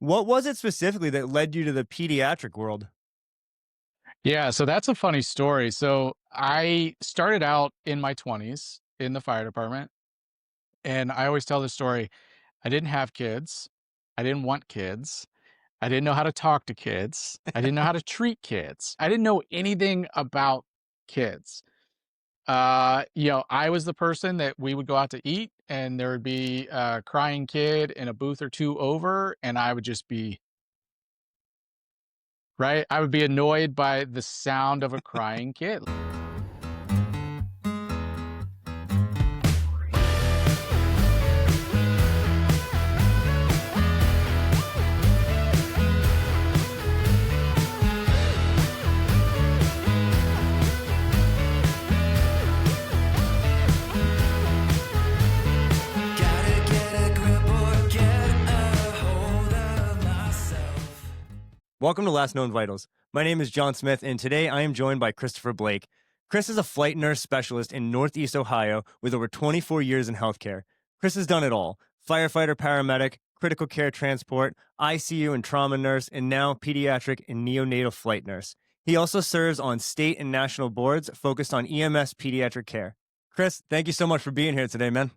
What was it specifically that led you to the pediatric world? Yeah, so that's a funny story. So I started out in my 20s in the fire department, and I always tell this story. I didn't have kids. I didn't want kids. I didn't know how to talk to kids. I didn't know how to treat kids. I didn't know anything about kids. I was the person that we would go out to eat and there would be a crying kid in a booth or two over, and I would just be right. I would be annoyed by the sound of a crying kid. Gotta get a grip or get a hold of myself. Welcome to Last Known Vitals. My name is John Smith, and today I am joined by Christopher Blake. Chris is a flight nurse specialist in Northeast Ohio with over 24 years in healthcare. Chris has done it all: firefighter, paramedic, critical care transport, ICU and trauma nurse, and now pediatric and neonatal flight nurse. He also serves on state and national boards focused on EMS pediatric care. Chris, thank you so much for being here today, man.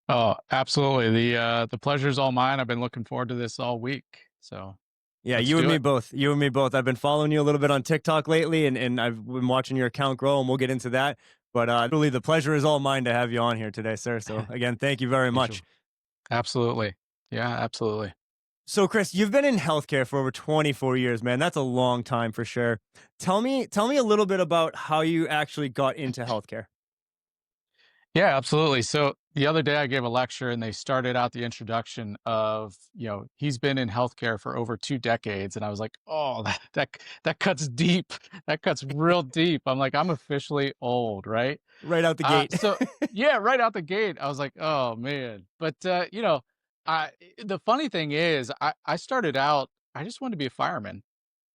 Oh, absolutely. The pleasure's all mine. I've been looking forward to this all week. So Yeah, let's you and do me it. both. You and me both. I've been following you a little bit on TikTok lately, and I've been watching your account grow, and we'll get into that. But really, the pleasure is all mine to have you on here today, sir. So again, thank you very Usual. much. Absolutely. Yeah, absolutely. So, Chris, you've been in healthcare for over 24 years, man. That's a long time for sure. Tell me a little bit about how you actually got into healthcare. Yeah, absolutely. So the other day I gave a lecture and they started out the introduction of, he's been in healthcare for over 2 decades. And I was like, oh, that cuts deep. That cuts real deep. I'm like, I'm officially old, right? Right out the gate. So yeah, right out the gate, I was like, oh man. But the funny thing is I started out, I just wanted to be a fireman.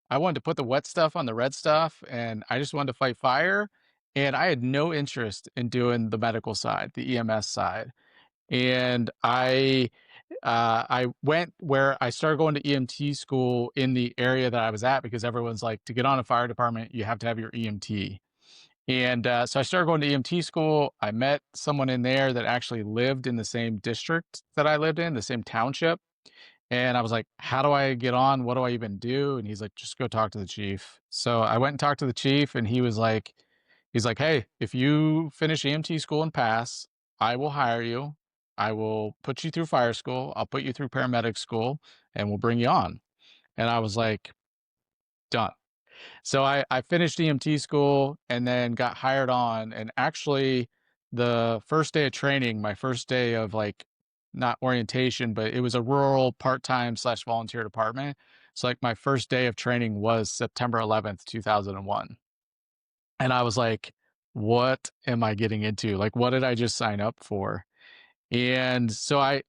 I wanted to put the wet stuff on the red stuff, and I just wanted to fight fire, and I had no interest in doing the medical side, the EMS side, and I went where I started going to EMT school in the area that I was at because everyone's like, "To get on a fire department, you have to have your EMT." And, so I started going to EMT school. I met someone in there that actually lived in the same district that I lived in, the same township. And I was like, "How do I get on? What do I even do?" And he's like, "Just go talk to the chief." So I went and talked to the chief, and he's like, "Hey, if you finish EMT school and pass, I will hire you. I will put you through fire school. I'll put you through paramedic school, and we'll bring you on." And I was like, "Done." So I finished EMT school and then got hired on. And actually, the first day of training, my first day of like not orientation, but it was a rural part time slash volunteer department. So like my first day of training was September 11th, 2001. And I was like, what am I getting into? Like, what did I just sign up for? And so I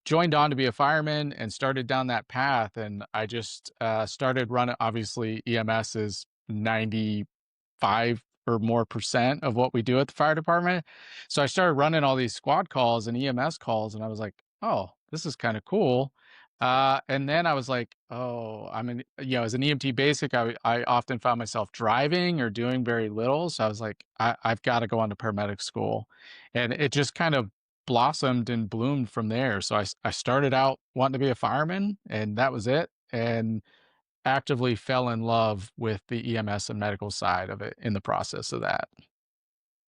joined on to be a fireman and started down that path. And I just started running. Obviously, EMS is 95 or more percent of what we do at the fire department. So I started running all these squad calls and EMS calls, and I was like, oh, this is kind of cool. And then I was like, oh, as an EMT basic, I often found myself driving or doing very little. So I was like, I've got to go on to paramedic school. And it just kind of blossomed and bloomed from there. So I started out wanting to be a fireman, and that was it. And actively fell in love with the EMS and medical side of it in the process of that.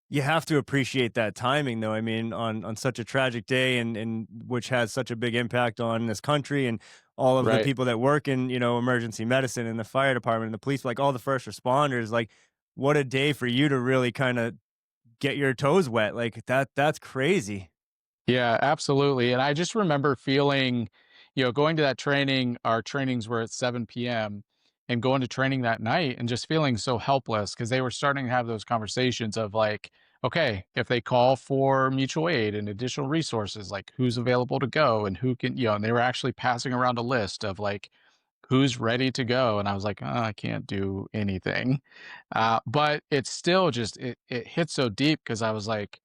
You have to appreciate that timing, though. I mean, on such a tragic day, and which has such a big impact on this country and all of the Right. people that work in emergency medicine and the fire department and the police, like all the first responders. Like, what a day for you to really kind of get your toes wet. Like that's crazy. Yeah, absolutely. And I just remember feeling, going to that training, our trainings were at 7 p.m. and going to training that night and just feeling so helpless because they were starting to have those conversations of like, okay, if they call for mutual aid and additional resources, like who's available to go and who can, and they were actually passing around a list of like who's ready to go. And I was like, oh, I can't do anything. But it's still just, it hit so deep because I was like,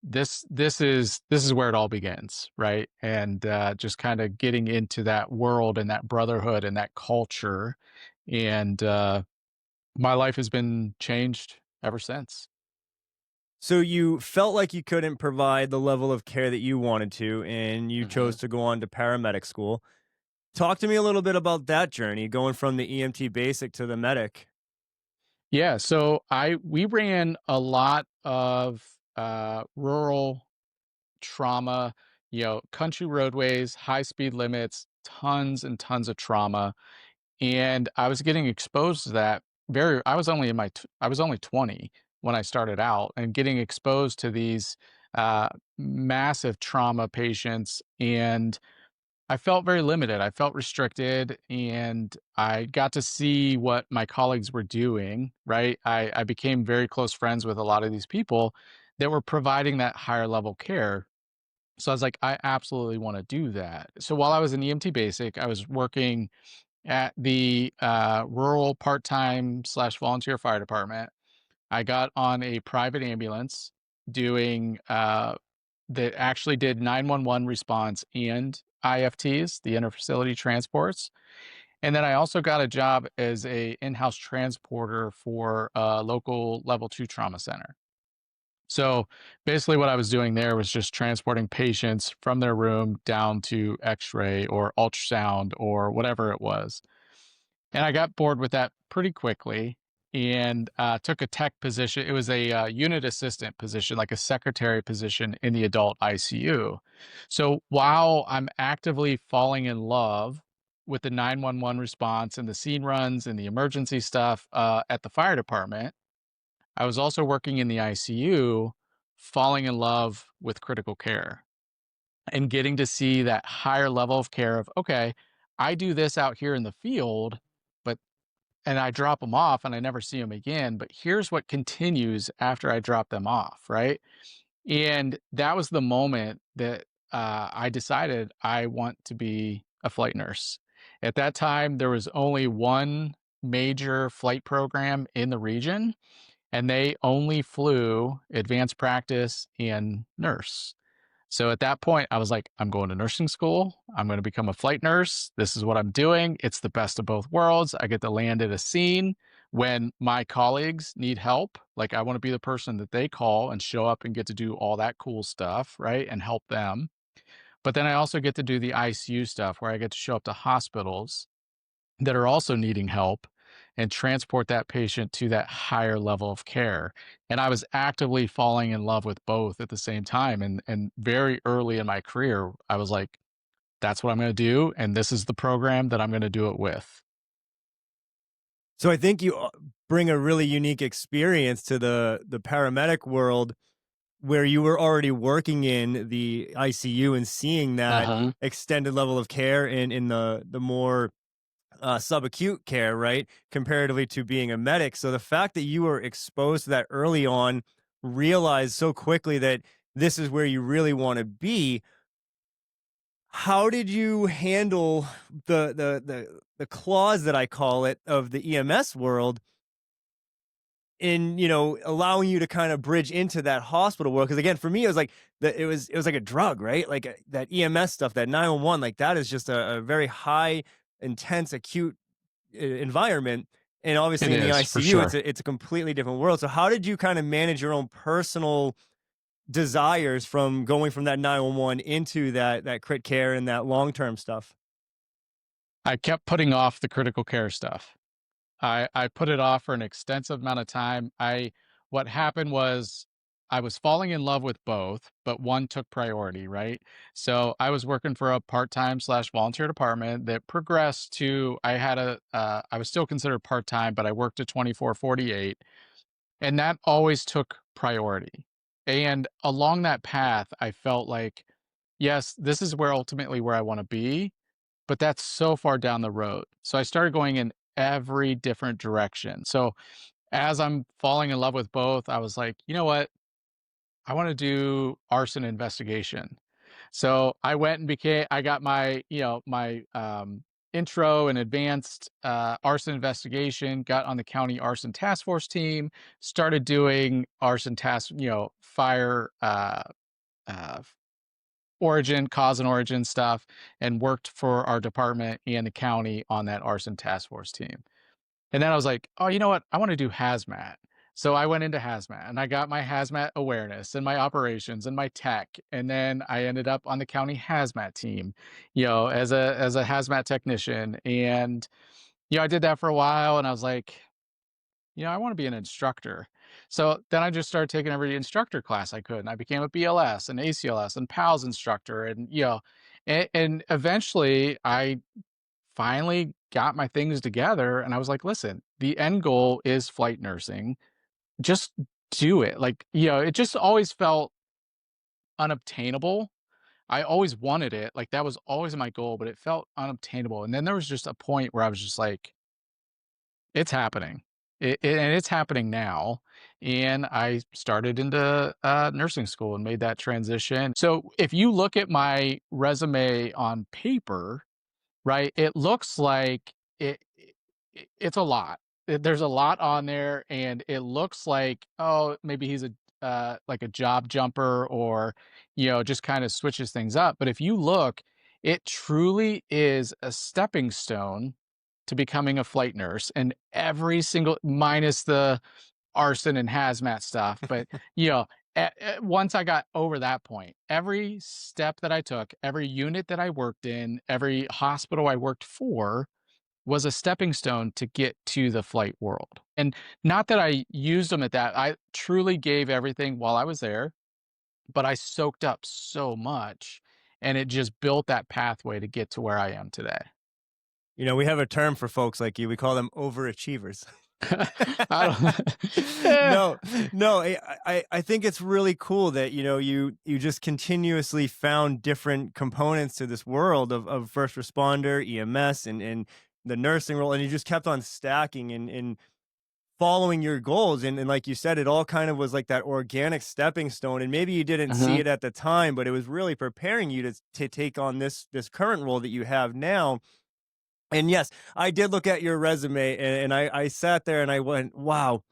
this is where it all begins, right? And just kind of getting into that world and that brotherhood and that culture, and my life has been changed ever since. So you felt like you couldn't provide the level of care that you wanted to, and you hmm chose to go on to paramedic school. Talk to me a little bit about that journey, going from the EMT basic to the medic. Yeah, so I we ran a lot of rural trauma, country roadways, high speed limits, tons and tons of trauma. And I was getting exposed to that I was only I was only 20 when I started out, and getting exposed to these uh, massive trauma patients. And I felt very limited. I felt restricted, and I got to see what my colleagues were doing, right? I became very close friends with a lot of these people that were providing that higher level care. So I was like, I absolutely want to do that. So while I was in EMT basic, I was working at the rural part-time slash volunteer fire department. I got on a private ambulance doing that actually did 911 response and IFTs, the interfacility transports. And then I also got a job as a in-house transporter for a local level 2 trauma center. So basically, what I was doing there was just transporting patients from their room down to x ray or ultrasound or whatever it was. And I got bored with that pretty quickly, and took a tech position. It was a unit assistant position, like a secretary position in the adult ICU. So while I'm actively falling in love with the 911 response and the scene runs and the emergency stuff at the fire department, I was also working in the ICU, falling in love with critical care and getting to see that higher level of care of, okay, I do this out here in the field, but and I drop them off and I never see them again, but here's what continues after I drop them off, right? And that was the moment that I decided I want to be a flight nurse. At that time, there was only one major flight program in the region, and they only flew advanced practice and nurse. So at that point, I was like, I'm going to nursing school. I'm going to become a flight nurse. This is what I'm doing. It's the best of both worlds. I get to land at a scene when my colleagues need help. Like, I want to be the person that they call and show up and get to do all that cool stuff, right? And help them. But then I also get to do the ICU stuff where I get to show up to hospitals that are also needing help and transport that patient to that higher level of care. And I was actively falling in love with both at the same time. And very early in my career, I was like, that's what I'm going to do. And this is the program that I'm going to do it with. So I think you bring a really unique experience to the paramedic world, where you were already working in the ICU and seeing that Uh-huh. extended level of care in the more subacute care, right? Comparatively to being a medic. So the fact that you were exposed to that early on, realized so quickly that this is where you really want to be. How did you handle the clause that I call it of the EMS world in, allowing you to kind of bridge into that hospital world? Because again, for me, it was like it was like a drug, right? Like that EMS stuff, that 911, like that is just a very high, intense, acute environment. And It obviously in the is for ICU, sure. it's a completely different world. So how did you kind of manage your own personal desires from going from that 911 into that crit care and that long-term stuff? I kept putting off the critical care stuff. I put it off for an extensive amount of time. What happened was I was falling in love with both, but one took priority, right? So I was working for a part-time slash volunteer department that progressed to I was still considered part-time, but I worked a 24/48, and that always took priority. And along that path, I felt like, yes, this is where I want to be, but that's so far down the road. So I started going in every different direction. So as I'm falling in love with both, I was like, you know what? I want to do arson investigation. So I went and I got my intro and advanced arson investigation, got on the county arson task force team, started doing arson task, fire uh, origin, cause and origin stuff, and worked for our department and the county on that arson task force team. And then I was like, oh, you know what? I want to do hazmat. So I went into hazmat and I got my hazmat awareness and my operations and my tech. And then I ended up on the county hazmat team, as a hazmat technician. And, I did that for a while and I was like, I want to be an instructor. So then I just started taking every instructor class I could. And I became a BLS and ACLS and PALS instructor. And, and eventually I finally got my things together and I was like, listen, the end goal is flight nursing. Just do it. Like, it just always felt unobtainable. I always wanted it. Like that was always my goal, but it felt unobtainable. And then there was just a point where I was just like, it's happening. And it's happening now. And I started into nursing school and made that transition. So if you look at my resume on paper, right? It looks like it's a lot. There's a lot on there, and it looks like, oh, maybe he's like a job jumper, or just kind of switches things up. But if you look, it truly is a stepping stone to becoming a flight nurse, and every single minus the arson and hazmat stuff, but once I got over that point, every step that I took, every unit that I worked in, every hospital I worked for was a stepping stone to get to the flight world. And not that I used them at that, I truly gave everything while I was there, but I soaked up so much and it just built that pathway to get to where I am today. We have a term for folks like you. We call them overachievers. I don't, eh, No, I think it's really cool that, you just continuously found different components to this world of first responder, EMS, and the nursing role, and you just kept on stacking and following your goals. And like you said, it all kind of was like that organic stepping stone. And maybe you didn't see it at the time, but it was really preparing you to take on this current role that you have now. And yes, I did look at your resume and I sat there and I went, wow,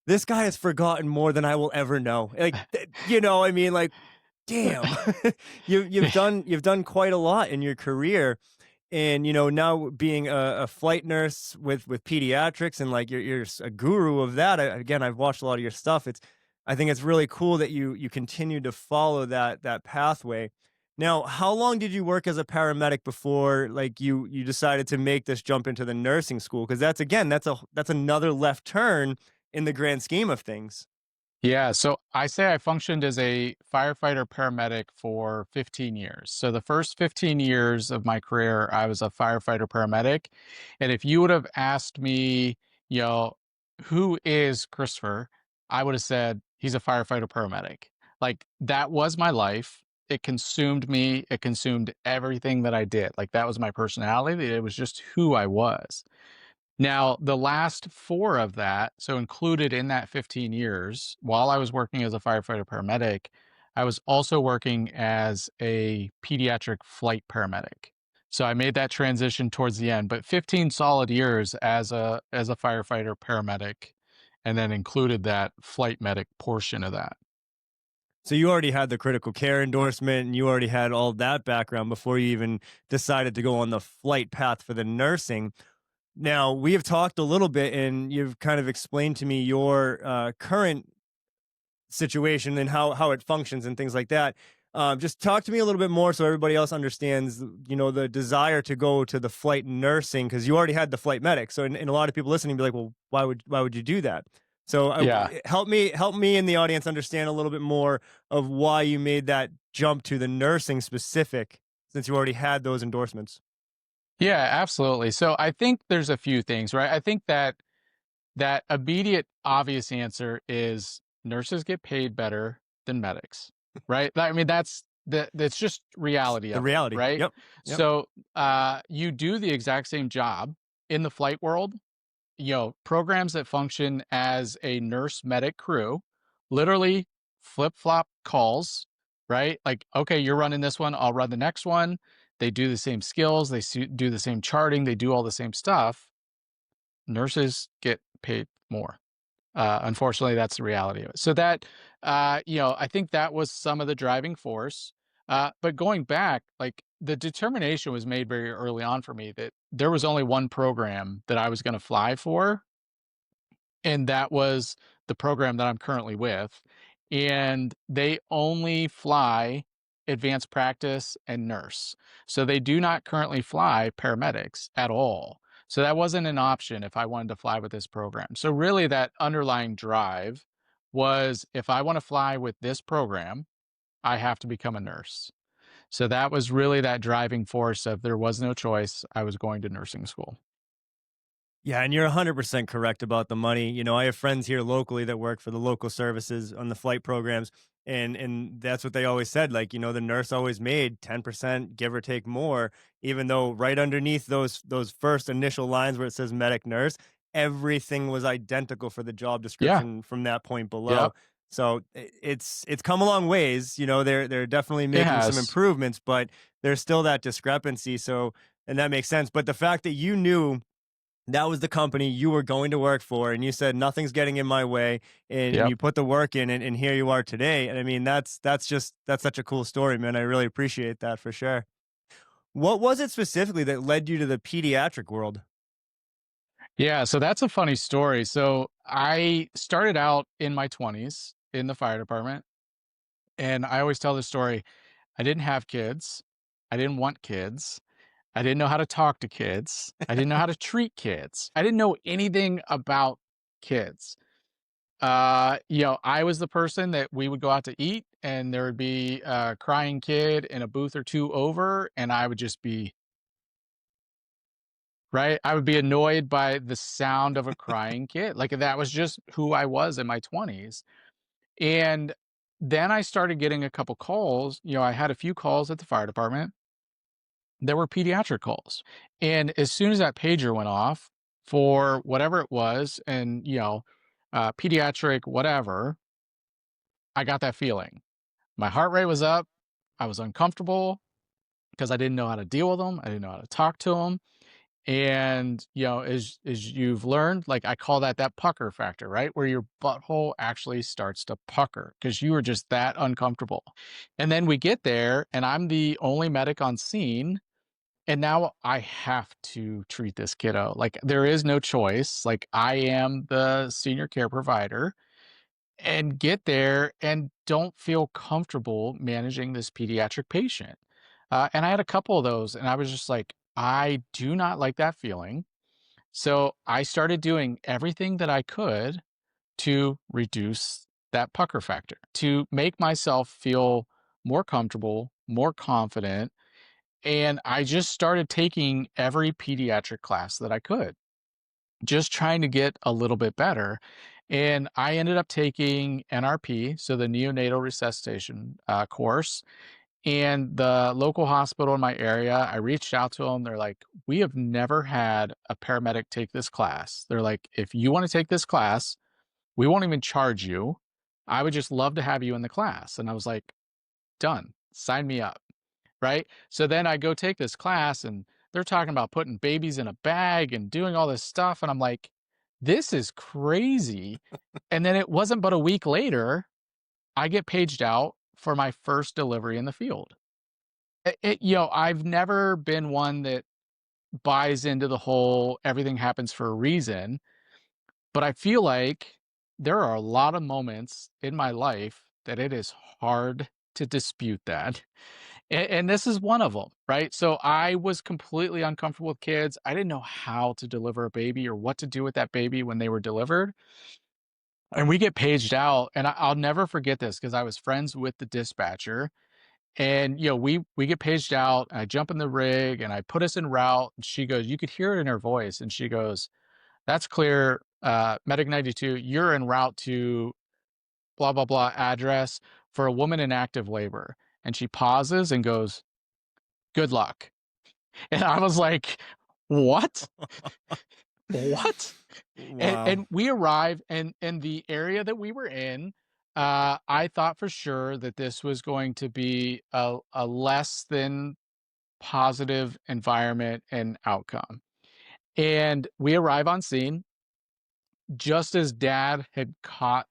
this guy has forgotten more than I will ever know. Like, I mean, like, damn, you've done quite a lot in your career. And, now being a flight nurse with pediatrics, and like you're a guru of that. Again, I've watched a lot of your stuff. I think it's really cool that you continue to follow that pathway. Now, how long did you work as a paramedic before like you decided to make this jump into the nursing school? Because that's another left turn in the grand scheme of things. Yeah, so I say I functioned as a firefighter paramedic for 15 years. So the first 15 years of my career, I was a firefighter paramedic. And if you would have asked me, you know, who is Christopher, I would have said he's a firefighter paramedic. Like that was my life. It consumed me. It consumed everything that I did. Like that was my personality. It was just who I was. Now, the last 4 of that, so included in that 15 years, while I was working as a firefighter paramedic, I was also working as a pediatric flight paramedic. So I made that transition towards the end, but 15 solid years as a firefighter paramedic, and then included that flight medic portion of that. So you already had the critical care endorsement and you already had all that background before you even decided to go on the flight path for the nursing. Now, we have talked a little bit and you've kind of explained to me your current situation and how it functions and things like that. Just talk to me a little bit more so everybody else understands, the desire to go to the flight nursing, because you already had the flight medic. So, and a lot of people listening be like, well, why would you do that? So Yeah. help me in the audience understand a little bit more of why you made that jump to the nursing specific, since you already had those endorsements. Yeah, absolutely. So I think there's a few things, right? I think that immediate obvious answer is nurses get paid better than medics, right? I mean, that's just reality The of it, reality. right? Yep. So you do the exact same job in the flight world. Programs that function as a nurse medic crew literally flip flop calls, right? Like, okay, you're running this one, I'll run the next one. They do the same skills, do the same charting, they do all the same stuff. Nurses get paid more. Unfortunately, that's the reality of it. So that, I think that was some of the driving force. But going back, like the determination was made very early on for me that there was only one program that I was going to fly for, and that was the program that I'm currently with. And they only fly advanced practice and nurse. So they do not currently fly paramedics at all. So that wasn't an option if I wanted to fly with this program. So really that underlying drive was if I want to fly with this program, I have to become a nurse. So that was really that driving force of there was no choice. I was going to nursing school. Yeah, and you're 100% correct about the money. I have friends here locally that work for the local services on the flight programs, and that's what they always said. Like, the nurse always made 10%, give or take more, even though right underneath those first initial lines where it says medic nurse, everything was identical for the job Yeah. description from that point below. Yep. So it's come a long ways. They're definitely It making some has. improvements, but there's still that discrepancy. So, and that makes sense. But the fact that you knew that was the company you were going to work for, and you said nothing's getting in my way, and Yep. you put the work in, and here you are today. And I mean, that's such a cool story, man. I really appreciate that for sure. What was it specifically that led you to the pediatric world? Yeah, so that's a funny story. So I started out in my 20s in the fire department, and I always tell this story. I didn't have kids. I didn't want kids. I didn't know how to talk to kids. I didn't know how to treat kids. I didn't know anything about kids. I was the person that we would go out to eat and there would be a crying kid in a booth or two over, and I would just be right? I would be annoyed by the sound of a crying kid. Like that was just who I was in my 20s. And then I started getting a couple calls. I had a few calls at the fire department. There were pediatric calls. And as soon as that pager went off for whatever it was, and, pediatric, whatever, I got that feeling. My heart rate was up. I was uncomfortable because I didn't know how to deal with them. I didn't know how to talk to them. And, as you've learned, like I call that pucker factor, right? Where your butthole actually starts to pucker because you are just that uncomfortable. And then we get there and I'm the only medic on scene. And now I have to treat this kiddo. Like there is no choice. Like I am the senior care provider and get there and don't feel comfortable managing this pediatric patient. And I had a couple of those and I was just like, I do not like that feeling. So I started doing everything that I could to reduce that pucker factor, to make myself feel more comfortable, more confident. And I just started taking every pediatric class that I could, just trying to get a little bit better. And I ended up taking NRP, so the neonatal resuscitation course, and the local hospital in my area, I reached out to them. They're like, "We have never had a paramedic take this class." They're like, "If you want to take this class, we won't even charge you. I would just love to have you in the class." And I was like, "Done. Sign me up." Right? So then I go take this class and they're talking about putting babies in a bag and doing all this stuff. And I'm like, "This is crazy." And then it wasn't but a week later, I get paged out for my first delivery in the field. I've never been one that buys into the whole everything happens for a reason, but I feel like there are a lot of moments in my life that it is hard to dispute that. And this is one of them, right? So I was completely uncomfortable with kids. I didn't know how to deliver a baby or what to do with that baby when they were delivered. And we get paged out, and I'll never forget this because I was friends with the dispatcher. And, we get paged out, I jump in the rig and I put us en route. And she goes, you could hear it in her voice. And she goes, "That's clear. Medic 92, you're en route to blah, blah, blah address for a woman in active labor." And she pauses and goes, "Good luck." And I was like, "What? What?" And, Wow. and we arrived and in the area that we were in, I thought for sure that this was going to be a less than positive environment and outcome. And we arrive on scene just as dad had caught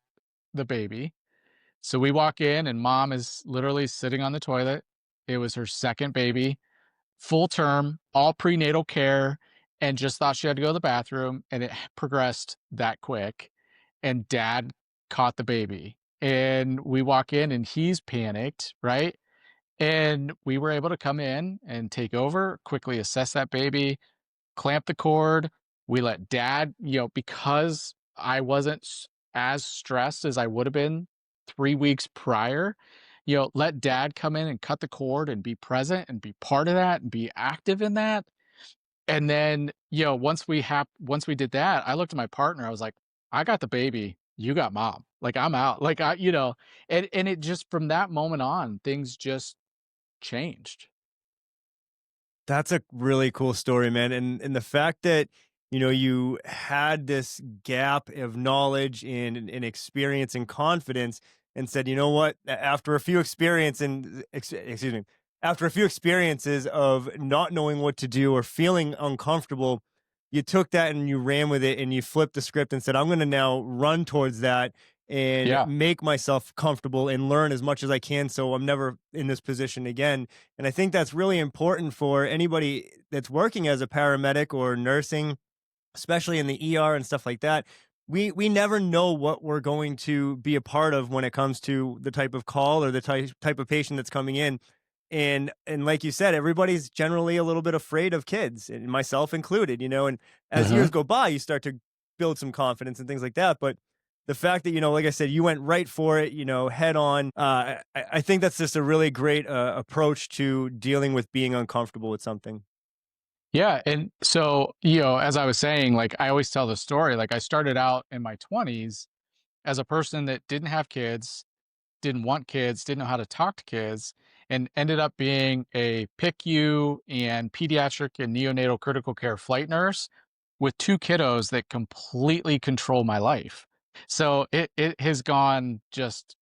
the baby. So we walk in, and mom is literally sitting on the toilet. It was her second baby, full term, all prenatal care, and just thought she had to go to the bathroom. And it progressed that quick. And dad caught the baby. And we walk in, and he's panicked, right? And we were able to come in and take over, quickly assess that baby, clamp the cord. We let dad, because I wasn't as stressed as I would have been 3 weeks prior, let dad come in and cut the cord and be present and be part of that and be active in that. And then, once we did that, I looked at my partner. I was like, I got the baby. You got mom. Like, I'm out. Like, and it just, from that moment on, things just changed. That's a really cool story, man. And the fact that, you had this gap of knowledge and experience and confidence and said, you know what, after a few excuse me, after a few experiences of not knowing what to do or feeling uncomfortable, you took that and you ran with it and you flipped the script and said, I'm going to now run towards that and Yeah. make myself comfortable and learn as much as I can so I'm never in this position again. And I think that's really important for anybody that's working as a paramedic or nursing, especially in the ER and stuff like that. We never know what we're going to be a part of when it comes to the type of call or the type of patient that's coming in. And like you said, everybody's generally a little bit afraid of kids, and myself included, and as Mhm. years go by, you start to build some confidence and things like that. But the fact that, like I said, you went right for it, head on. I think that's just a really great approach to dealing with being uncomfortable with something. Yeah, and so, as I was saying, like, I always tell the story, like, I started out in my 20s as a person that didn't have kids, didn't want kids, didn't know how to talk to kids, and ended up being a PICU and pediatric and neonatal critical care flight nurse with 2 kiddos that completely control my life. So it has gone, just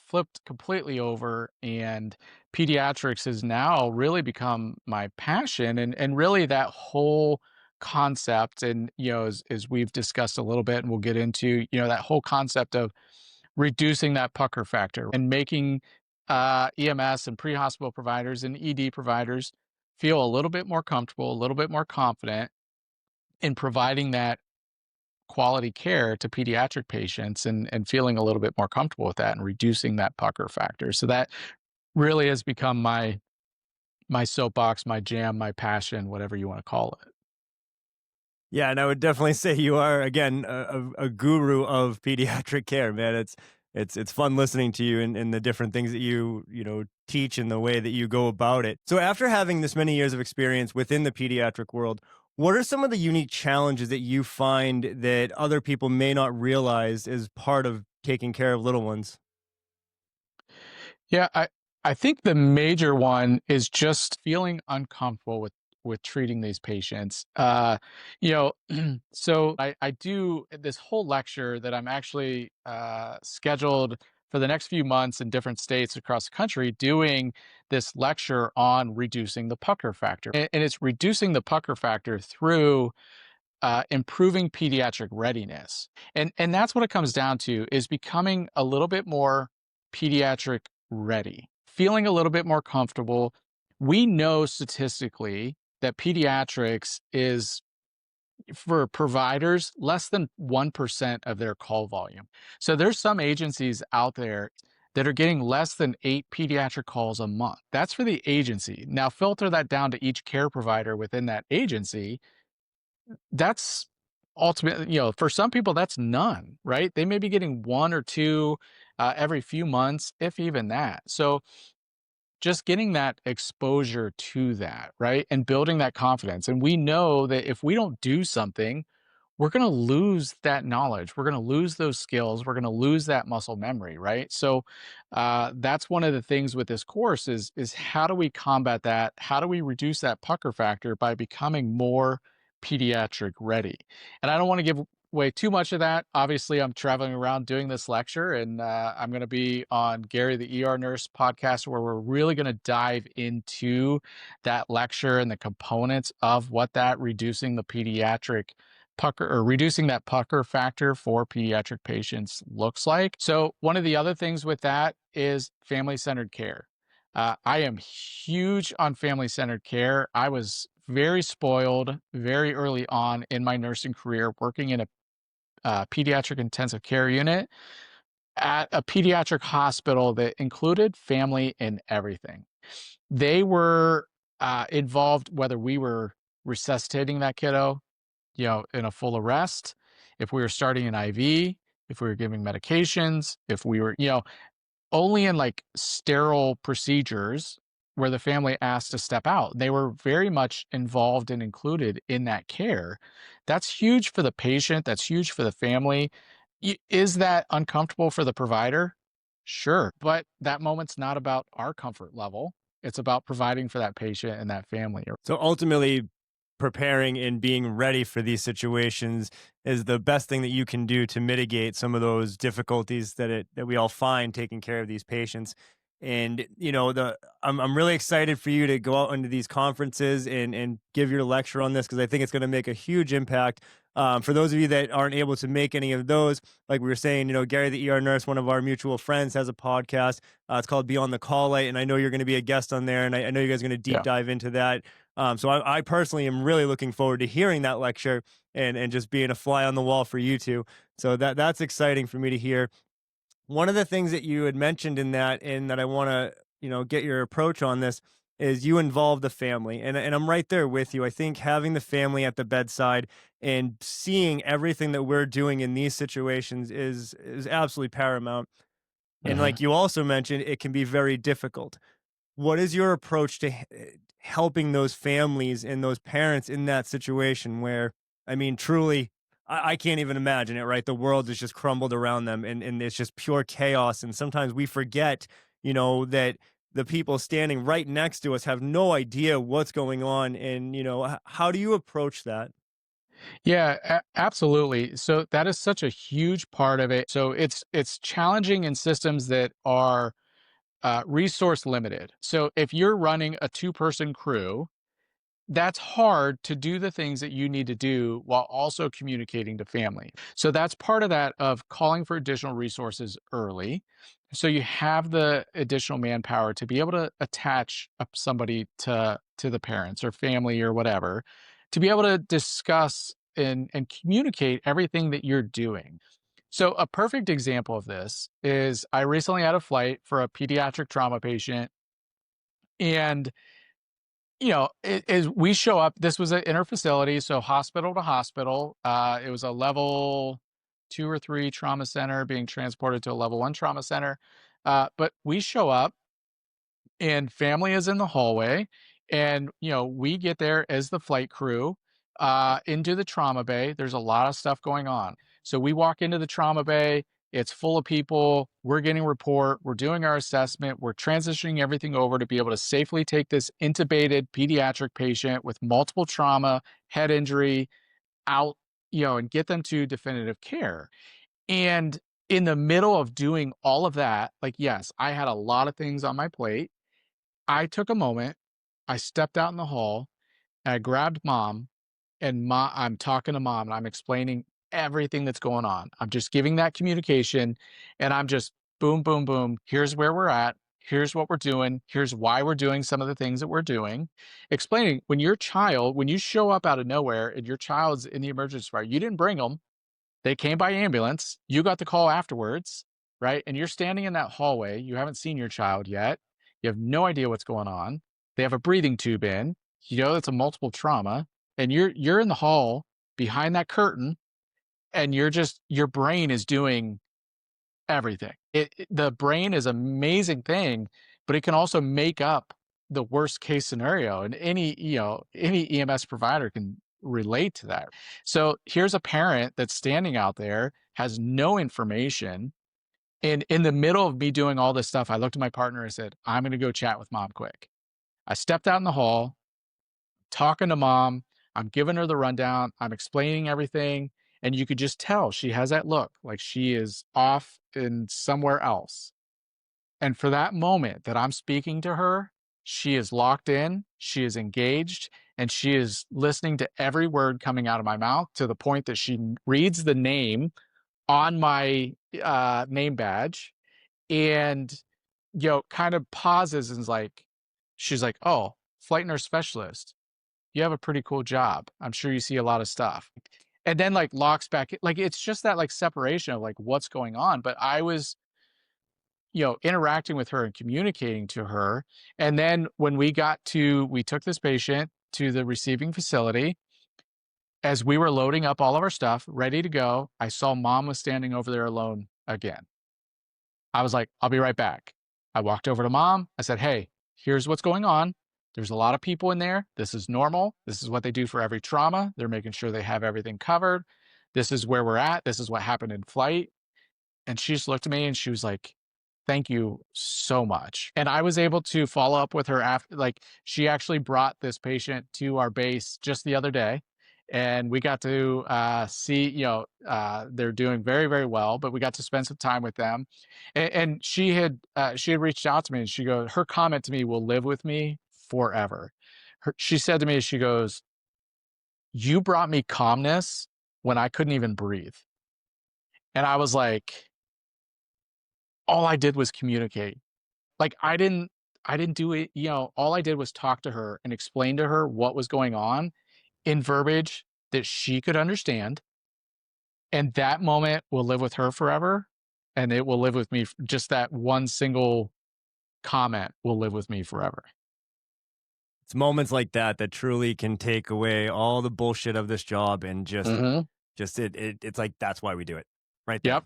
flipped completely over, and pediatrics has now really become my passion, and really that whole concept. And, as we've discussed a little bit, and we'll get into, that whole concept of reducing that pucker factor and making EMS and pre-hospital providers and ED providers feel a little bit more comfortable, a little bit more confident in providing that quality care to pediatric patients, and feeling a little bit more comfortable with that and reducing that pucker factor. So that really has become my soapbox, my jam, my passion, whatever you want to call it. Yeah, and I would definitely say you are again a guru of pediatric care, man. It's fun listening to you and the different things that you teach and the way that you go about it. So after having this many years of experience within the pediatric world, what are some of the unique challenges that you find that other people may not realize as part of taking care of little ones? Yeah, I think the major one is just feeling uncomfortable with treating these patients. You know, so I do this whole lecture that I'm actually scheduled for the next few months in different states across the country, doing this lecture on reducing the pucker factor, and it's reducing the pucker factor through improving pediatric readiness. And that's what it comes down to, is becoming a little bit more pediatric ready, feeling a little bit more comfortable. We know statistically that pediatrics is, for providers, less than 1% of their call volume. So there's some agencies out there that are getting less than 8 pediatric calls a month. That's for the agency. Now filter that down to each care provider within that agency. That's ultimately, for some people, that's none, right? They may be getting 1 or 2 every few months, if even that. So just getting that exposure to that, right? And building that confidence. And we know that if we don't do something, we're going to lose that knowledge. We're going to lose those skills. We're going to lose that muscle memory, right? So that's one of the things with this course is how do we combat that? How do we reduce that pucker factor by becoming more pediatric ready? And I don't want to give away too much of that, obviously I'm traveling around doing this lecture, and I'm going to be on Gary the ER Nurse podcast, where we're really going to dive into that lecture and the components of what that reducing the pediatric pucker, or reducing that pucker factor for pediatric patients, looks like. So one of the other things with that is family-centered care. I am huge on family-centered care. I was very spoiled very early on in my nursing career, working in a pediatric intensive care unit at a pediatric hospital that included family in everything. They were involved whether we were resuscitating that kiddo, in a full arrest, if we were starting an IV, if we were giving medications, if we were, only in like sterile procedures where the family asked to step out. They were very much involved and included in that care. That's huge for the patient. That's huge for the family. Is that uncomfortable for the provider? Sure. But that moment's not about our comfort level. It's about providing for that patient and that family. So ultimately, preparing and being ready for these situations is the best thing that you can do to mitigate some of those difficulties that we all find taking care of these patients. And I'm really excited for you to go out into these conferences and give your lecture on this, because I think it's going to make a huge impact. For those of you that aren't able to make any of those, like we were saying, Gary the ER Nurse, one of our mutual friends, has a podcast. It's called Beyond the Call Light, and I know you're going to be a guest on there, and I know you guys are going to deep dive into that. So I personally am really looking forward to hearing that lecture and just being a fly on the wall for you two. So that's exciting for me to hear. One of the things that you had mentioned in that, and that I want to, get your approach on this, is you involve the family. And I'm right there with you. I think having the family at the bedside and seeing everything that we're doing in these situations is absolutely paramount. And like you also mentioned, it can be very difficult. What is your approach to helping those families and those parents in that situation where, I mean, truly, I can't even imagine it, right? The world is just crumbled around them, and it's just pure chaos. And sometimes we forget, that the people standing right next to us have no idea what's going on. And, how do you approach that? Yeah, absolutely. So that is such a huge part of it. So it's challenging in systems that are resource limited. So if you're running a two-person crew, that's hard to do the things that you need to do while also communicating to family. So that's part of that, of calling for additional resources early. So you have the additional manpower to be able to attach up somebody to the parents or family or whatever, to be able to discuss and communicate everything that you're doing. So a perfect example of this is I recently had a flight for a pediatric trauma patient, and as we show up, this was an inter-facility, so hospital to hospital. It was a level 2 or 3 trauma center being transported to a level 1 trauma center. But we show up, and family is in the hallway, and we get there as the flight crew into the trauma bay. There's a lot of stuff going on, so we walk into the trauma bay. It's full of people. We're getting a report. We're doing our assessment. We're transitioning everything over to be able to safely take this intubated pediatric patient with multiple trauma, head injury out, and get them to definitive care. And in the middle of doing all of that, like, yes, I had a lot of things on my plate. I took a moment. I stepped out in the hall, and I grabbed mom, and I'm talking to mom, and I'm explaining everything that's going on. I'm just giving that communication, and I'm just boom, boom, boom. Here's where we're at. Here's what we're doing. Here's why we're doing some of the things that we're doing. Explaining, when you show up out of nowhere and your child's in the emergency department, you didn't bring them. They came by ambulance. You got the call afterwards, right? And you're standing in that hallway. You haven't seen your child yet. You have no idea what's going on. They have a breathing tube in. It's a multiple trauma, and you're in the hall behind that curtain, and your brain is doing everything. The brain is an amazing thing, but it can also make up the worst case scenario, and any EMS provider can relate to that. So here's a parent that's standing out there, has no information, and in the middle of me doing all this stuff, I looked at my partner and said, I'm going to go chat with mom quick. I stepped out in the hall, talking to mom. I'm giving her the rundown. I'm explaining everything. And you could just tell she has that look like she is off in somewhere else. And for that moment that I'm speaking to her, she is locked in, she is engaged, and she is listening to every word coming out of my mouth to the point that she reads the name on my name badge and, kind of pauses and is like, she's like, "Oh, flight nurse specialist. You have a pretty cool job. I'm sure you see a lot of stuff." And then like locks back, like it's just that like separation of like what's going on. But I was, interacting with her and communicating to her. And then when we took this patient to the receiving facility. As we were loading up all of our stuff, ready to go, I saw mom was standing over there alone again. I was like, I'll be right back. I walked over to mom. I said, "Hey, here's what's going on. There's a lot of people in there. This is normal. This is what they do for every trauma. They're making sure they have everything covered. This is where we're at. This is what happened in flight." And she just looked at me and she was like, "Thank you so much." And I was able to follow up with her after, like, she actually brought this patient to our base just the other day. And we got to see, they're doing very, very well, but we got to spend some time with them. And she had reached out to me and her comment to me will live with me forever. She said to me, she goes, "You brought me calmness when I couldn't even breathe." And I was like, all I did was communicate. Like I didn't do it, all I did was talk to her and explain to her what was going on in verbiage that she could understand. And that moment will live with her forever. And it will live with me. Just that one single comment will live with me forever. It's moments like that that truly can take away all the bullshit of this job and Mhm. it's like that's why we do it right there. Yep.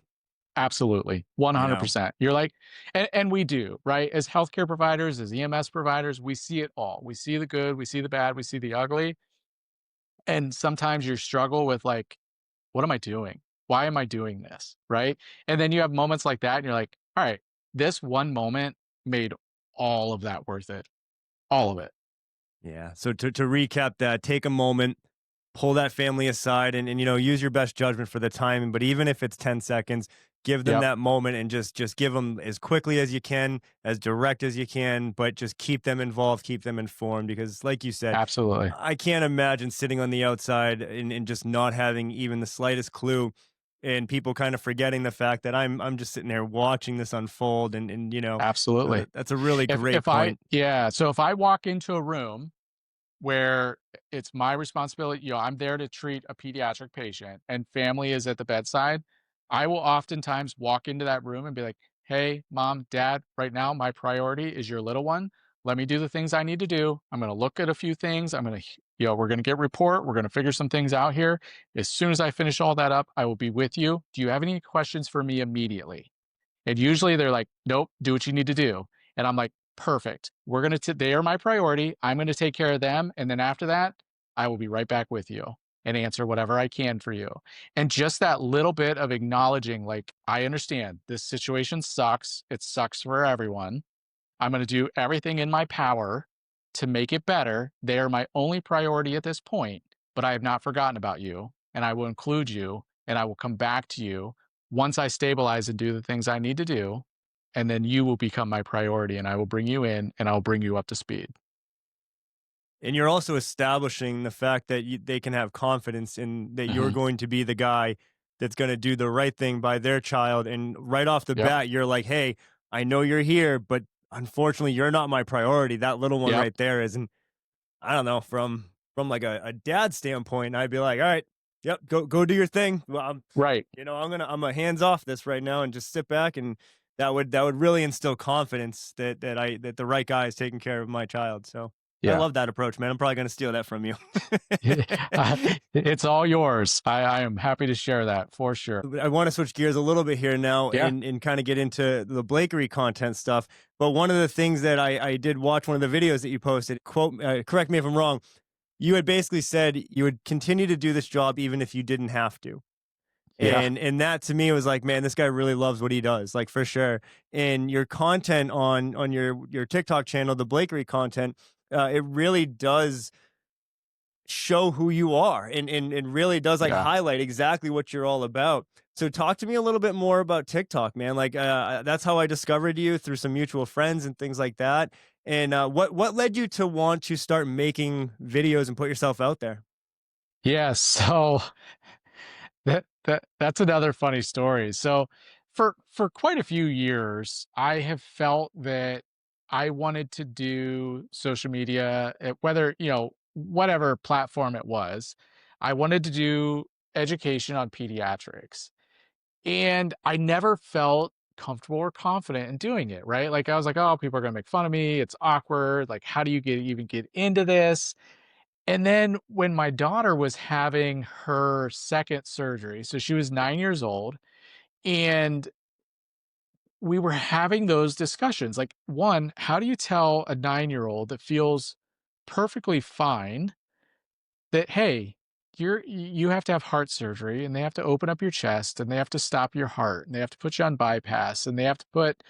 Absolutely. You know, 100%. You're like, and we do, right? As healthcare providers, as EMS providers, we see it all. We see the good, we see the bad, we see the ugly. And sometimes you struggle with like, what am I doing? Why am I doing this? Right. And then you have moments like that and you're like, all right, this one moment made all of that worth it. All of it. yeah. So to recap that, take a moment, pull that family aside and use your best judgment for the timing, but even if it's 10 seconds, give them Yep. that moment and just give them as quickly as you can, as direct as you can, but just keep them involved, keep them informed because like you said, Absolutely. I can't imagine sitting on the outside and just not having even the slightest clue and people kind of forgetting the fact that I'm just sitting there watching this unfold Absolutely. that's a really great If I, point. yeah. So if I walk into a room where it's my responsibility, I'm there to treat a pediatric patient and family is at the bedside, I will oftentimes walk into that room and be like, "Hey, mom, dad, right now my priority is your little one. Let me do the things I need to do. I'm going to look at a few things. We're going to get report. We're going to figure some things out here. As soon as I finish all that up, I will be with you. Do you have any questions for me immediately?" And usually they're like, "Nope, do what you need to do." And I'm like, "Perfect. They are my priority. I'm going to take care of them. And then after that, I will be right back with you and answer whatever I can for you." And just that little bit of acknowledging, like, I understand this situation sucks. It sucks for everyone. I'm going to do everything in my power to make it better. They are my only priority at this point, but I have not forgotten about you and I will include you and I will come back to you once I stabilize and do the things I need to do. And then you will become my priority and I will bring you in and I'll bring you up to speed. And you're also establishing the fact that they can have confidence in that you're Mhm. going to be the guy that's going to do the right thing by their child. And right off the Yep. bat, you're like, "Hey, I know you're here, but unfortunately, you're not my priority. That little one Yep. right there is." And I don't know from like a dad standpoint, I'd be like, "All right, yep, go do your thing. Well, Right. I'm a hands off this right now and just sit back and." That would really instill confidence that the right guy is taking care of my child. So I Yeah. love that approach, man. I'm probably gonna steal that from you. It's all yours. I am happy to share that for sure. I want to switch gears a little bit here now Yeah. and kind of get into the Blakery content stuff. But one of the things that I did watch one of the videos that you posted, quote, correct me if I'm wrong, you had basically said you would continue to do this job even if you didn't have to. Yeah. And that to me was like, man, this guy really loves what he does, like for sure. And your content on your TikTok channel, the Blakery content, it really does show who you are, and really does like Yeah. highlight exactly what you're all about. So talk to me a little bit more about TikTok, man. Like that's how I discovered you, through some mutual friends and things like that. And what led you to want to start making videos and put yourself out there? Yeah, so that's another funny story. So for quite a few years, I have felt that I wanted to do social media, whether, whatever platform it was. I wanted to do education on pediatrics. And I never felt comfortable or confident in doing it, right? Like I was like, oh, people are gonna make fun of me. It's awkward. Like, how do you even get into this? And then when my daughter was having her second surgery, so she was 9 years old, and we were having those discussions. Like, one, how do you tell a 9-year-old that feels perfectly fine that, hey, you have to have heart surgery and they have to open up your chest and they have to stop your heart and they have to put you on bypass and they have to put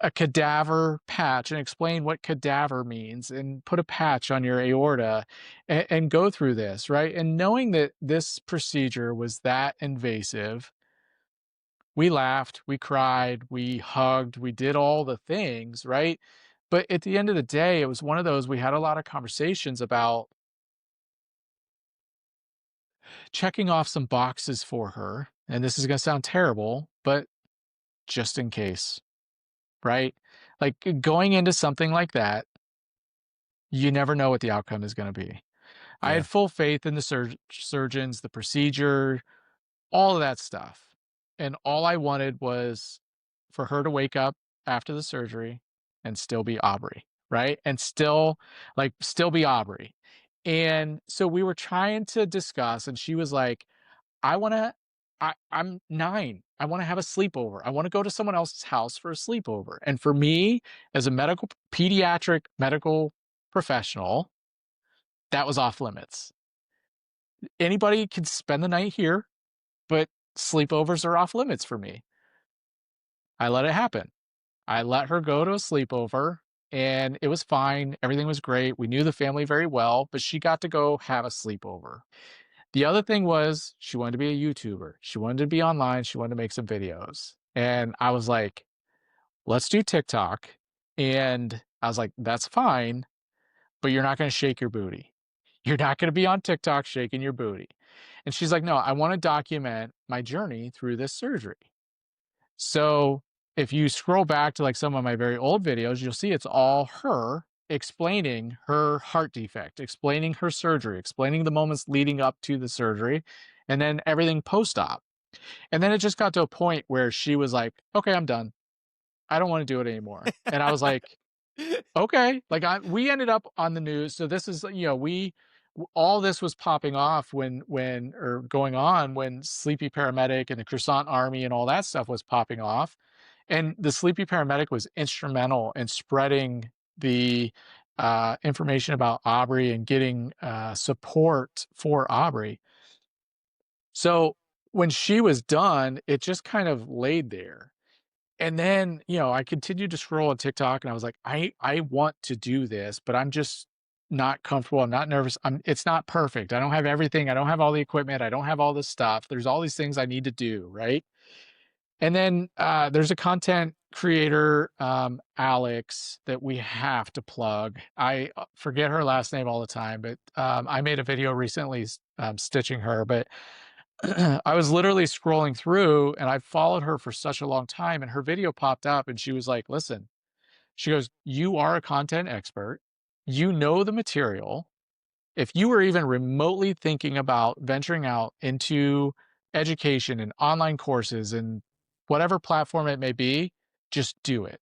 a cadaver patch and explain what cadaver means and put a patch on your aorta and go through this, right? And knowing that this procedure was that invasive, we laughed, we cried, we hugged, we did all the things, right? But at the end of the day, it was one of those, we had a lot of conversations about checking off some boxes for her. And this is going to sound terrible, but just in case, right? Like going into something like that, you never know what the outcome is going to be. I Yeah. had full faith in the surgeons, the procedure, all of that stuff. And all I wanted was for her to wake up after the surgery and still be Aubrey, right? And still be Aubrey. And so we were trying to discuss, and she was like, I wanna I'm 9. I wanna have a sleepover. I wanna go to someone else's house for a sleepover. And for me, as a pediatric medical professional, that was off limits. Anybody can spend the night here, but sleepovers are off limits for me. I let it happen. I let her go to a sleepover, and it was fine. Everything was great. We knew the family very well, but she got to go have a sleepover. The other thing was she wanted to be a YouTuber. She wanted to be online. She wanted to make some videos. And I was like, let's do TikTok. And I was like, that's fine, but you're not going to shake your booty. You're not going to be on TikTok shaking your booty. And she's like, no, I want to document my journey through this surgery. So if you scroll back to like some of my very old videos, you'll see it's all her explaining her heart defect, explaining her surgery, explaining the moments leading up to the surgery, and then everything post-op. And then it just got to a point where she was like, okay, I'm done. I don't want to do it anymore. And I was like, okay. Like we ended up on the news. So this is, all this was popping off or going on when Sleepy Paramedic and the Croissant Army and all that stuff was popping off. And the Sleepy Paramedic was instrumental in spreading the information about Aubrey and getting support for Aubrey. So when she was done, it just kind of laid there. And then, I continued to scroll on TikTok and I was like, I want to do this, but I'm just not comfortable. I'm not nervous. It's not perfect. I don't have everything. I don't have all the equipment. I don't have all this stuff. There's all these things I need to do, right? And then there's a content creator, Alex, that we have to plug. I forget her last name all the time, but I made a video recently stitching her. But I was literally scrolling through and I followed her for such a long time and her video popped up and she was like, listen, she goes, you are a content expert. You know the material. If you were even remotely thinking about venturing out into education and online courses and whatever platform it may be, just do it.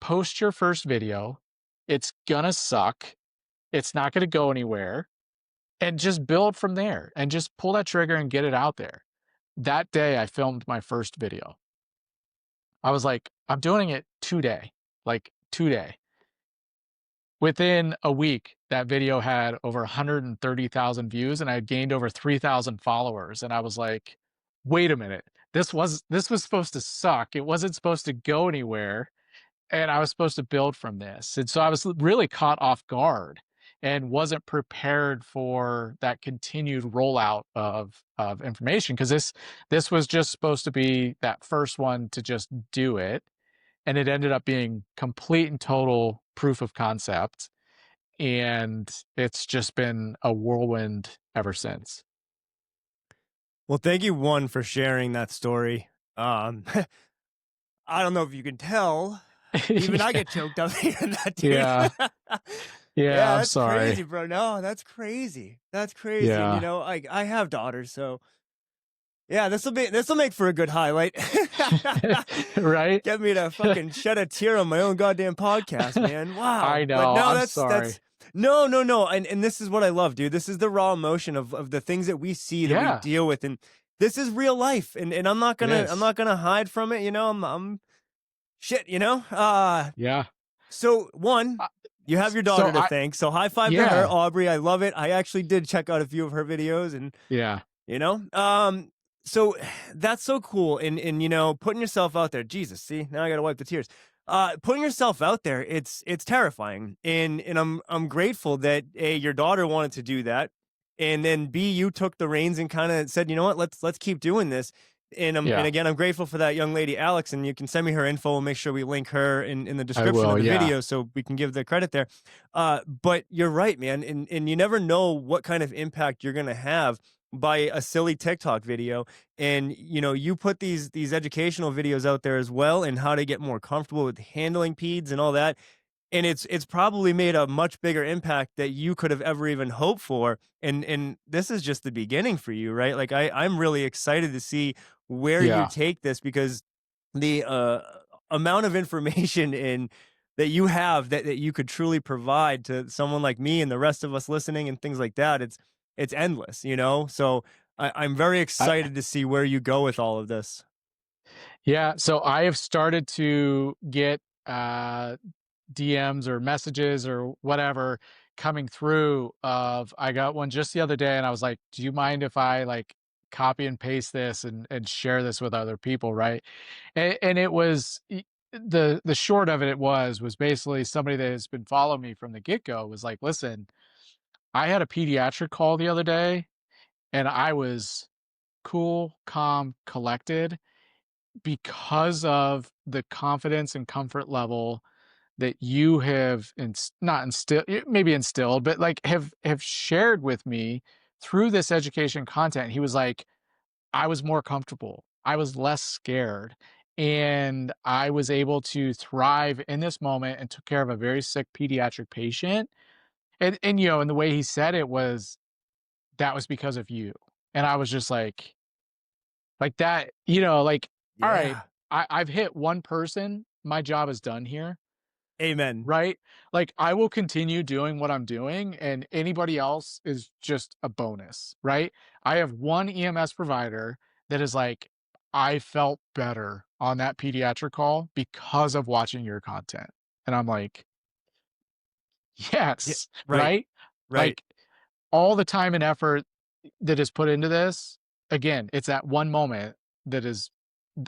Post your first video. It's gonna suck. It's not gonna go anywhere. And just build from there and just pull that trigger and get it out there. That day I filmed my first video. I was like, I'm doing it today, like today. Within a week, that video had over 130,000 views and I had gained over 3,000 followers. And I was like, wait a minute, this was supposed to suck. It wasn't supposed to go anywhere. And I was supposed to build from this. And so I was really caught off guard. and wasn't prepared for that continued rollout of information, because this was just supposed to be that first one to just do it, and it ended up being complete and total proof of concept, and it's just been a whirlwind ever since. Well, thank you, one, for sharing that story. I don't know if you can tell. Even I Yeah. get choked up hearing that, dude. Yeah. Yeah, Yeah, I'm that's sorry. crazy, bro. No, that's crazy. That's crazy. And Yeah. I have daughters, so yeah, this will make for a good highlight. Right? Get me to fucking shed a tear on my own goddamn podcast, man. I Wow. But know, no, I'm that's sorry. no. And this is what I love, dude. This is the raw emotion of the things that we see, that we Yeah, deal with, and this is real life. And it I'm is. not gonna hide from it, I'm shit, Yeah. so one, Uh, you have your so daughter to thank. So high five to her, yeah, Aubrey. I love it. I actually did check out a few of her videos, and yeah, you know, so that's so cool. And putting yourself out there. Jesus, see, now I gotta wipe the tears. Putting yourself out there, it's terrifying. And I'm grateful that A, your daughter wanted to do that. And then B, you took the reins and kind of said, you know what, let's keep doing this. And yeah. again, I'm grateful for that young lady, Alex, and you can send me her info. We'll make sure we link her in the I description of will, the yeah. video so we can give the credit there. But you're right, man. And you never know what kind of impact you're gonna have by a silly TikTok video. And you put these educational videos out there as well, and how to get more comfortable with handling peds and all that. And it's probably made a much bigger impact that you could have ever even hoped for. And this is just the beginning for you, right? Like I'm really excited to see where you Yeah. take this, because the amount of information in that you have, that you could truly provide to someone like me and the rest of us listening and things like that, it's endless, so I'm very I excited to see where you go with all of this. Yeah, so I have started to get, DMs or messages or whatever coming through. Of I got one just the other day, and I was like, "Do you mind if I, like, copy and paste this and share this with other people?" Right? And it was the short of it was basically somebody that has been following me from the get-go was like, "Listen, I had a pediatric call the other day, and I was cool, calm, collected because of the confidence and comfort level that you have not instilled, maybe instilled, but like have shared with me through this education content." He was like, "I was more comfortable. I was less scared. And I was able to thrive in this moment and took care of a very sick pediatric patient." And and the way he said it was, "That was because of you." And I was just like that, like, all right, Yeah. I've hit one person. My job is done here. Amen. Right? Like, I will continue doing what I'm doing, and anybody else is just a bonus, right? I have one EMS provider that is like, "I felt better on that pediatric call because of watching your content." And I'm like, Yeah, "Yes," right, right? right. Like, all the time and effort that is put into this, again, it's that one moment that is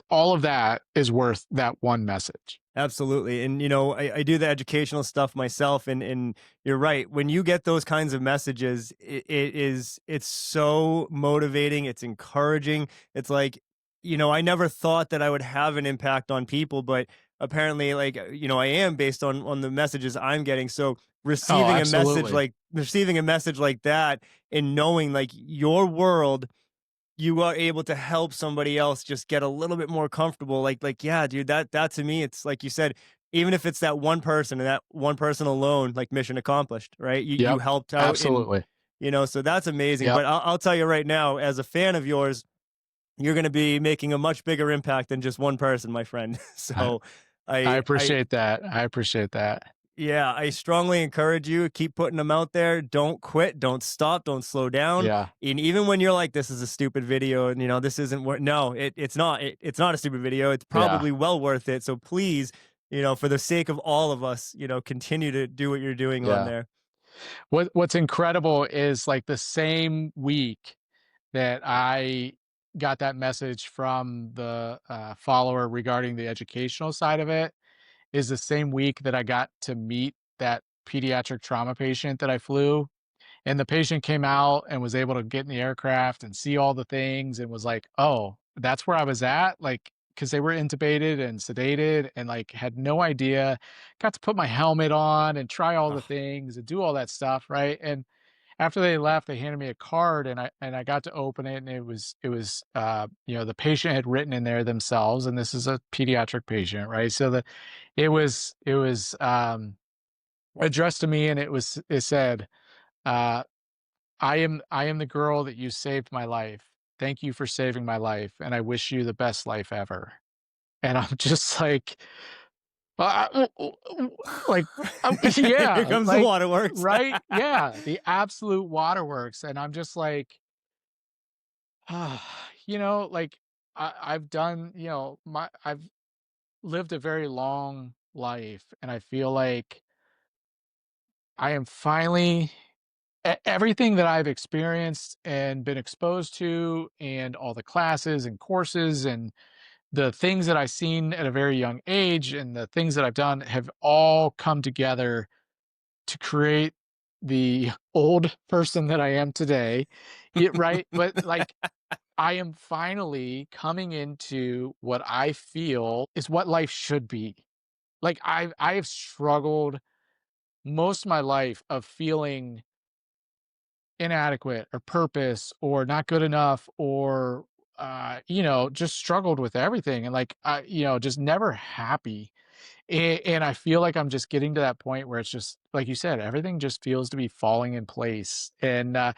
all of that is worth that one message. Absolutely. And I do the educational stuff myself, and you're right. When you get those kinds of messages, it's so motivating, it's encouraging. It's like, I never thought that I would have an impact on people, but apparently, like, I am, based on the messages I'm getting. So Oh, receiving absolutely. a message like that, and knowing like your world, you are able to help somebody else just get a little bit more comfortable. Like, yeah, dude, that to me, it's like you said, even if it's that one person, and that one person alone, like, mission accomplished, right? You Yep. helped out, and Absolutely. so that's amazing. Yep. But I'll tell you right now, as a fan of yours, you're going to be making a much bigger impact than just one person, my friend. I So I I appreciate that. I appreciate that. yeah, I strongly encourage you, keep putting them out there. Don't quit, don't stop, don't slow down. Yeah. And even when you're like, this is a stupid video, and this isn't what, no, it's not. It's not a stupid video. It's Yeah. probably well worth it. So please, for the sake of all of us, continue to do what you're doing on Yeah. there. What's incredible is, like, the same week that I got that message from the, follower regarding the educational side of it, is the same week that I got to meet that pediatric trauma patient that I flew, and the patient came out and was able to get in the aircraft and see all the things and was like, "Oh, that's where I was at?" Like, because they were intubated and sedated and, like, had no idea. Got to put my helmet on and try all the Ugh. things and do all that stuff, right? And after they left, they handed me a card and I got to open it, and the patient had written in there themselves, and this is a pediatric patient, right? So it was addressed to me, and it said, uh, I am the girl that you saved my life. Thank you for saving my life, and I wish you the best life ever." And I'm just like, like, Here yeah, comes the like, waterworks. right? Yeah, the absolute waterworks. And I'm just like, like I've done, I've lived a very long life, and I feel like I am finally everything that I've experienced and been exposed to, and all the classes and courses and the things that I've seen at a very young age and the things that I've done have all come together to create the old person that I am today. Right? But like I am finally coming into what I feel is what life should be. Like I have struggled most of my life of feeling inadequate or purpose or not good enough or just struggled with everything and like just never happy. And I feel like I'm just getting to that point where it's just like you said, everything just feels to be falling in place. And I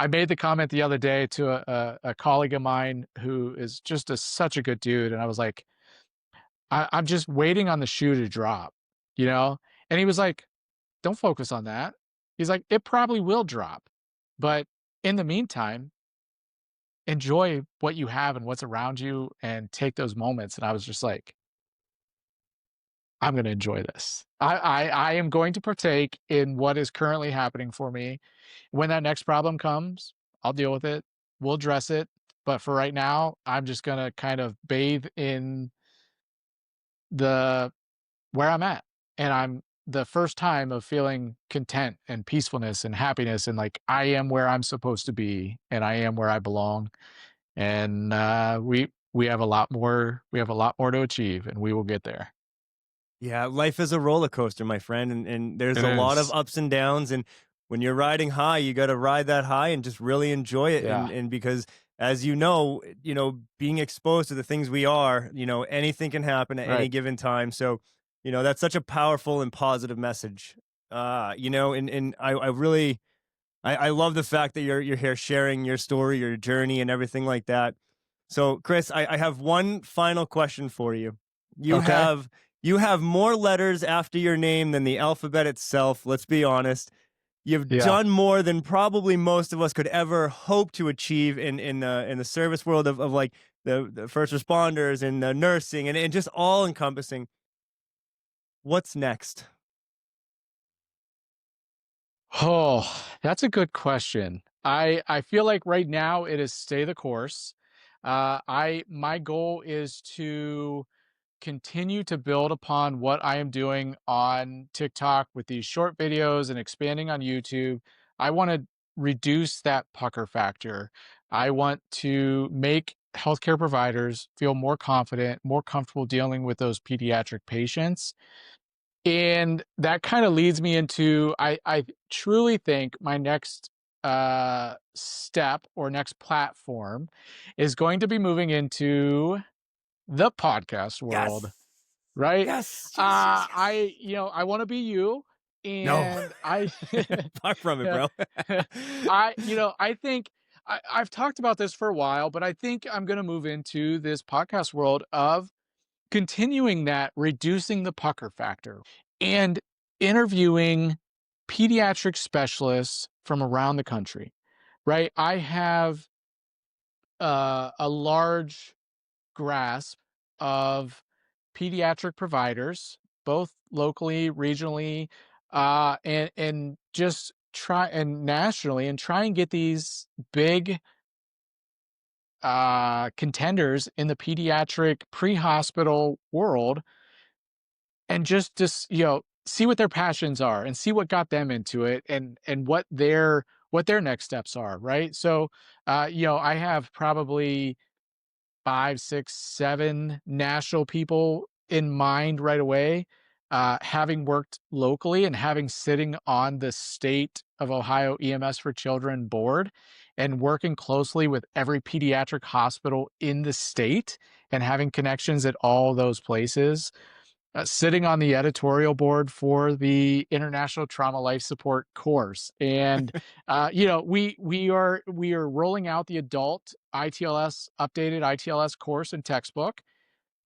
made the comment the other day to a colleague of mine who is just such a good dude, and I was like, I'm just waiting on the shoe to drop, you know? And he was like, "Don't focus on that." He's like, "It probably will drop, but in the meantime, enjoy what you have and what's around you and take those moments." And I was just like, I'm going to enjoy this. I am going to partake in what is currently happening for me. When that next problem comes, I'll deal with it. We'll address it. But for right now, I'm just going to kind of bathe in the where I'm at. And I'm the first time of feeling content and peacefulness and happiness. And like, I am where I'm supposed to be and I am where I belong. And we have a lot more, to achieve, and we will get there. Yeah, life is a roller coaster, my friend, and there's It a lot of is. ups and downs. And when you're riding high, you got to ride that high and just really enjoy it. Yeah. And because as being exposed to the things we are, anything can happen at any Right. given time. So, that's such a powerful and positive message. And I really I love the fact that you're here sharing your story, your journey, and everything like that. So, Chris, I have one final question for you. You Okay. have you have more letters after your name than the alphabet itself. Let's be honest. You've Yeah. done more than probably most of us could ever hope to achieve in the service world of like the first responders and the nursing and just all encompassing. What's next? Oh, that's a good question. I feel like right now it is stay the course. I my goal is to continue to build upon what I am doing on TikTok with these short videos and expanding on YouTube. I want to reduce that pucker factor. I want to make healthcare providers feel more confident, more comfortable dealing with those pediatric patients. And that kind of leads me into I truly think my next step or next platform is going to be moving into the podcast world, Yes. right? Yes. Yes. Yes. Yes. I want to be you, No. and I Far from it, yeah, bro. I think I've talked about this for a while, but I think I'm going to move into this podcast world of continuing that, reducing the pucker factor, and interviewing pediatric specialists from around the country, right? I have a large grasp of pediatric providers, both locally, regionally, and just try and nationally, and try and get these big contenders in the pediatric pre-hospital world and just see what their passions are and see what got them into it, and what their next steps are, right? So, I have probably 5, 6, 7 national people in mind right away. Having worked locally and having sitting on the state of Ohio EMS for Children board and working closely with every pediatric hospital in the state and having connections at all those places, sitting on the editorial board for the International Trauma Life Support course, and we are rolling out the adult ITLS updated ITLS course and textbook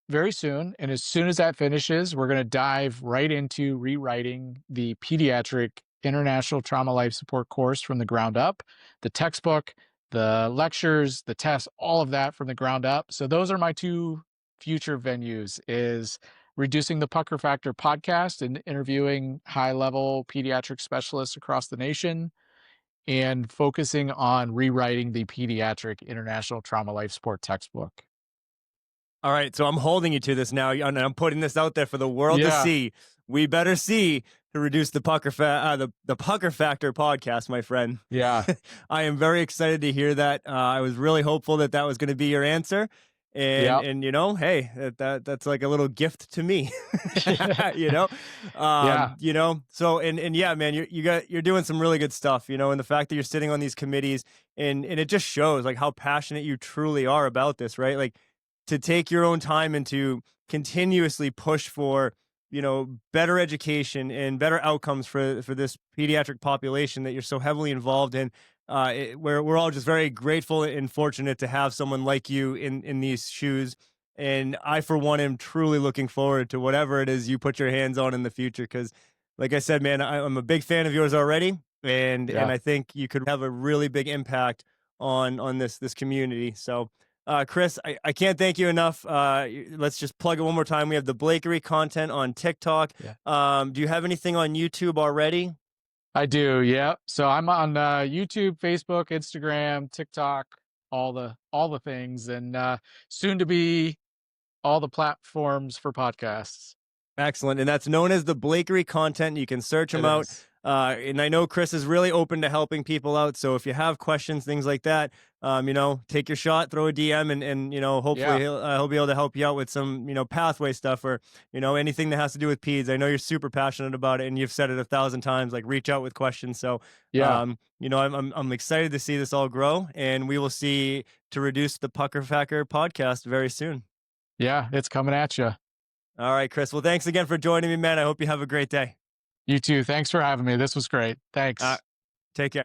very soon. And as soon as that finishes, we're going to dive right into rewriting the pediatric International Trauma Life Support course from the ground up, the textbook, the lectures, the tests, all of that from the ground up. So those are my two future venues: is reducing the pucker factor podcast and interviewing high level pediatric specialists across the nation, and focusing on rewriting the pediatric International Trauma Life Support textbook. All right, so I'm holding you to this now, and I'm putting this out there for the world to see. We better see to reduce the pucker the pucker factor podcast, my friend. Yeah. I am very excited to hear that. I was really hopeful that that was going to be your answer, and hey, that's like a little gift to me. Yeah. So and yeah, man, you're doing some really good stuff. And the fact that you're sitting on these committees, and it just shows like how passionate you truly are about this, right? Like, to take your own time and to continuously push for, better education and better outcomes for this pediatric population that you're so heavily involved in. We're all just very grateful and fortunate to have someone like you in these shoes. And I, for one, am truly looking forward to whatever it is you put your hands on in the future. Because, like I said, man, I'm a big fan of yours already, and I think you could have a really big impact on this community. So. Chris, I can't thank you enough. Let's just plug it one more time. We have the Blakery Content on TikTok. Yeah. Do you have anything on YouTube already? I do. Yeah. So I'm on YouTube, Facebook, Instagram, TikTok, all the things, and soon to be all the platforms for podcasts. Excellent. And that's known as the Blakery Content. You can search them out. And I know Chris is really open to helping people out. So if you have questions, things like that, take your shot, throw a DM, and hopefully he'll be able to help you out with some, pathway stuff, or, anything that has to do with peds. I know you're super passionate about it, and you've said it 1,000 times, like, reach out with questions. So, I'm excited to see this all grow, and we will see to reduce the Pucker Factor podcast very soon. Yeah, it's coming at you. All right, Chris. Well, thanks again for joining me, man. I hope you have a great day. You too. Thanks for having me. This was great. Thanks. Take care.